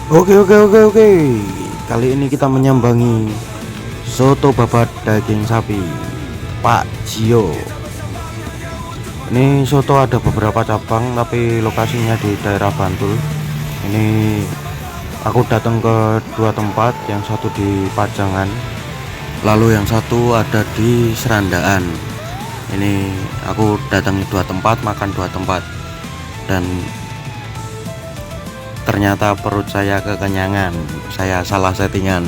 Oke. Kali ini kita menyambangi soto babat daging sapi Pak Jio. Ini soto ada beberapa cabang, tapi lokasinya di daerah Bantul. Ini aku datang ke dua tempat, yang satu di Pajangan, lalu yang satu ada di Serandaan. Ini aku datangi dua tempat, makan dua tempat, dan ternyata perut saya kekenyangan. Saya salah settingan.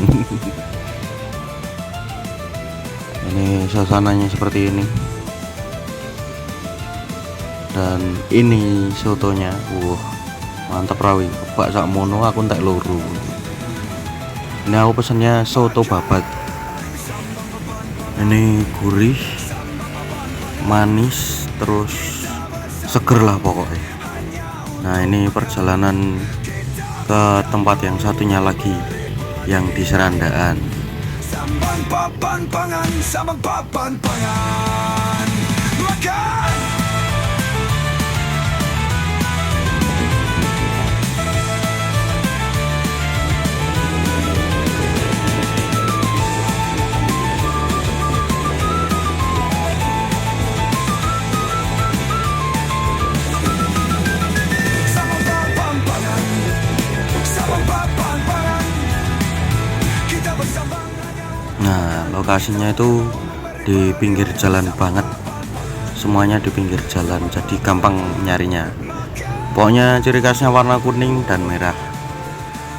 Ini suasananya seperti ini, dan ini sotonya. Mantap rawi. Bak sak mono aku entek loro. Ini aku pesennya soto babat. Ini gurih, manis, terus seger lah pokoknya. Nah, ini perjalanan ke tempat yang satunya lagi, yang di Serandaan. Sambang papan pangan makan. Nah, lokasinya itu di pinggir jalan banget. Semuanya di pinggir jalan, jadi gampang nyarinya. Pokoknya ciri khasnya warna kuning dan merah.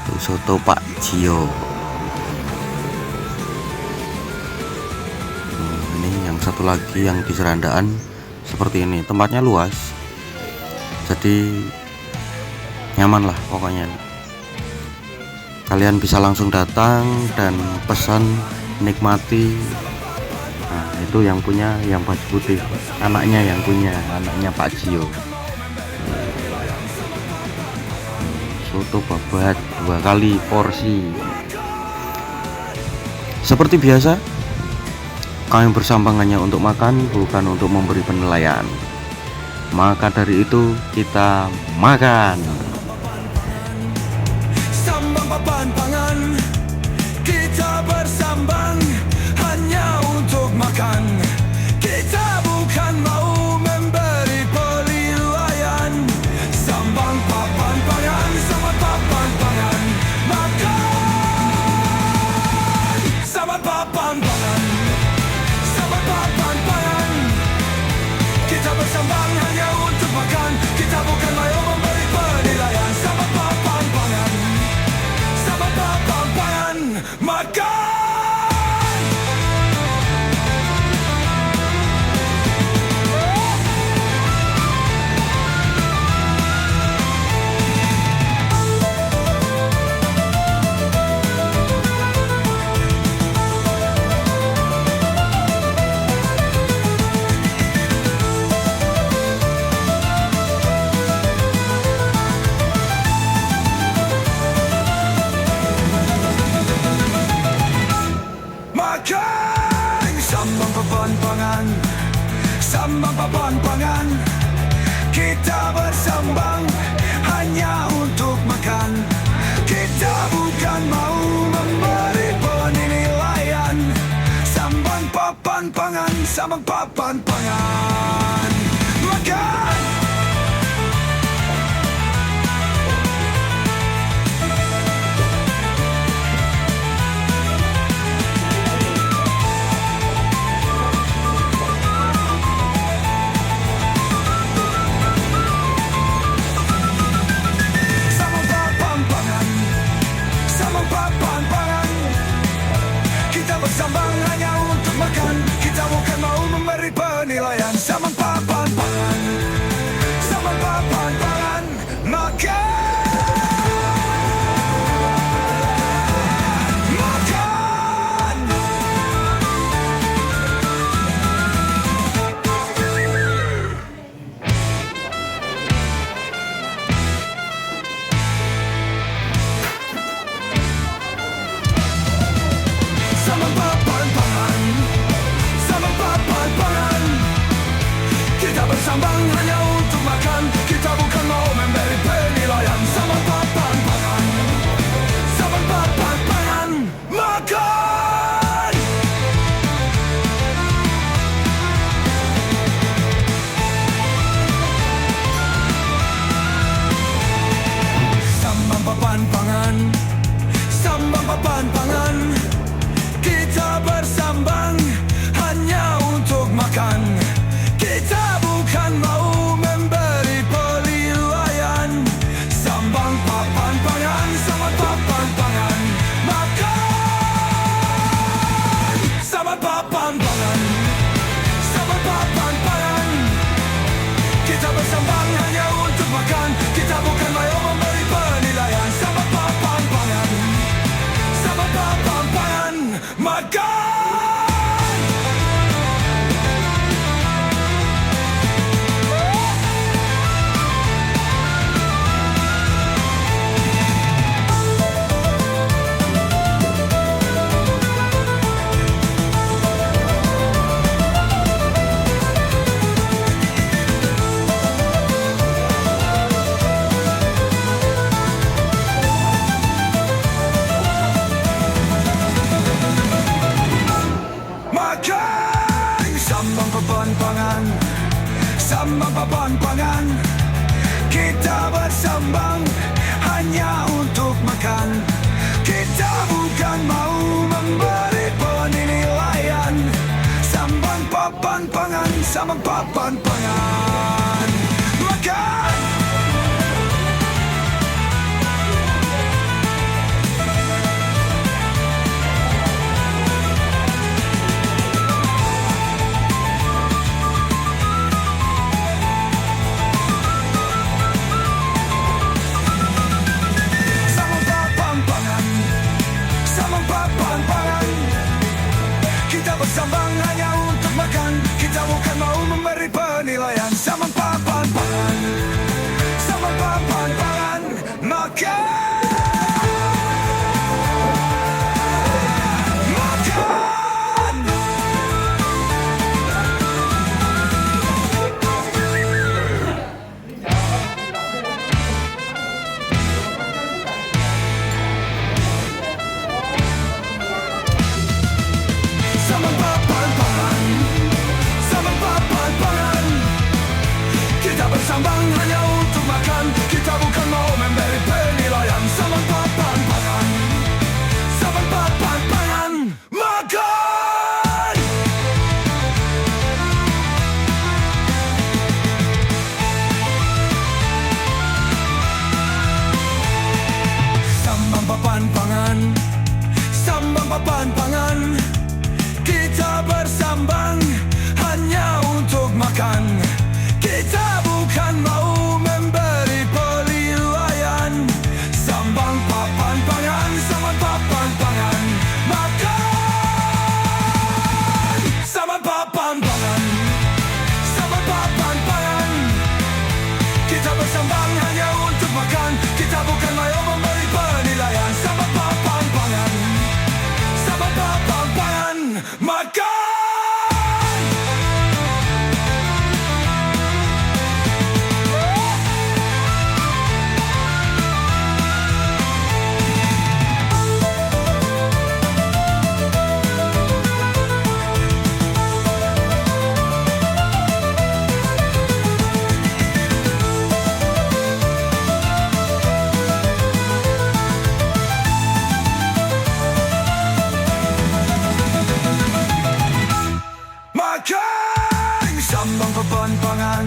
Tuh, soto Pak Jio. Ini yang satu lagi yang di Serandaan seperti ini. Tempatnya luas, jadi nyaman lah pokoknya. Kalian bisa langsung datang dan pesan, nikmati. Nah, itu yang punya yang baju putih, anaknya yang punya, anaknya Pak Jio. Soto babat 2 kali porsi. Seperti biasa, kami bersambang hanya untuk makan, bukan untuk memberi penilaian. Maka dari itu kita makan. Sambang papan pangan, kita bersambang hanya untuk makan. Kita bukan mau memberi penilaian. Sambang papan pangan, sambang papan pangan, makan. Sambang papan pangan, sambang papan pangan, kita bersambang hanya untuk makan. Kita bukan mau memberi penilaian. Sambang papan pangan, sambang papan pangan, makan. Makan. Sambang papan pangan, sambang papan pangan, kita bersambang hanya untuk makan. Kita bukan mau memberi penilaian. Sambang papan pangan, sambang papan pangan, makan. Sambang papan pangan, sambang papan pangan, kita bersambang hanya untuk makan. Kita bukan mau memberi penilaian. Sambang papan pangan. papan pangan, sambang papan pangan. Kita bersambang hanya untuk makan. Kita bukan mau memberi penilaian. Sambang papan pangan, sambang papan pangan. Makan. Sambang papan pangan, sambang papan pangan. Kita bersambang hanya untuk makan. Kita bukan mau memberi penilaian. Sambang papan pangan, sambang papan pangan. Makan. Makan. Sambang papan pangan, sambang papan pangan. Kita bersambang hanya untuk makan. Kita bukan mau memberi penilaian. Sambang papan pangan, sambang papan pangan. Makan. Sambang papan pangan, sambang papan pangan. Kita bersambang hanya untuk makan. Kita bukan mau memberi penilaian. Sambang papan pangan, sambang papan pangan. Makan. Sambang papan pangan, sambang papan pangan. Kita bersambang hanya untuk makan. Kita bukan mau memberi penilaian. Sambang papan pangan, sambang papan pangan. Makan. Makan. Sambang papan pangan.